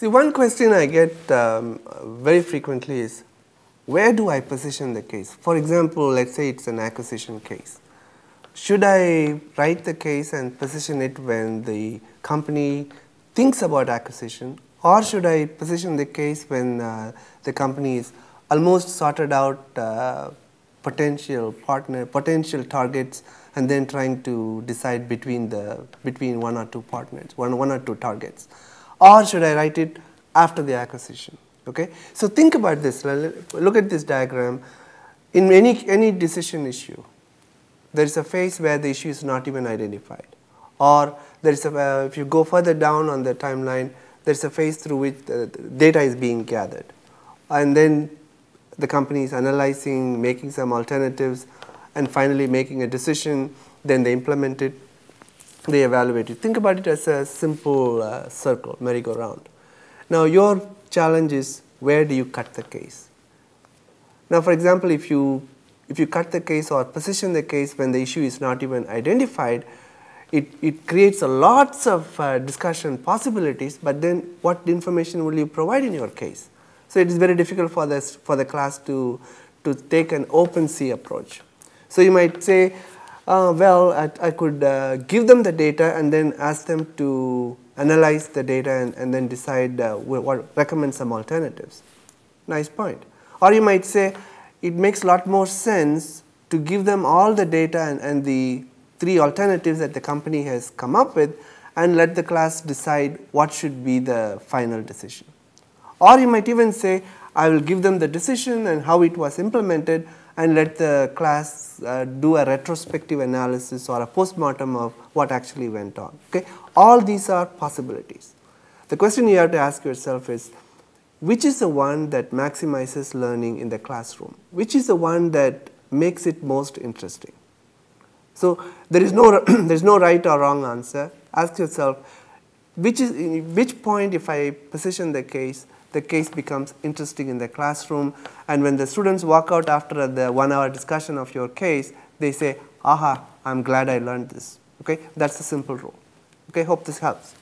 See, one question I get very frequently is, where do I position the case? For example, let's say it's an acquisition case. Should I write the case and position it when the company thinks about acquisition, or should I position the case when the company is almost sorted out potential targets, and then trying to decide between one or two partners, one or two targets? Or should I write it after the acquisition? Okay, so think about this. Look at this diagram. In any decision issue, there is a phase where the issue is not even identified, or there is if you go further down on the timeline, there is a phase through which the data is being gathered, and then the company is analyzing, making some alternatives, and finally making a decision. Then they implement it, they evaluate it. Think about it as a simple circle, merry-go-round. Now your challenge is, where do you cut the case? Now, for example, if you cut the case or position the case when the issue is not even identified, it creates lots of discussion possibilities, but then what information will you provide in your case? So it is very difficult for the class to take an open sea approach. So you might say, well, I could give them the data and then ask them to analyze the data and then decide recommend some alternatives. Nice point. Or you might say, it makes a lot more sense to give them all the data and the 3 alternatives that the company has come up with, and let the class decide what should be the final decision. Or you might even say, I will give them the decision and how it was implemented, and let the class do a retrospective analysis or a postmortem of what actually went on. Okay? All these are possibilities. The question you have to ask yourself is, which is the one that maximizes learning in the classroom? Which is the one that makes it most interesting? So there is no right or wrong answer. Ask yourself, which point, if I position the case becomes interesting in the classroom, and when the students walk out after the 1-hour discussion of your case, they say, aha, I'm glad I learned this. Okay? That's the simple rule. Okay? Hope this helps.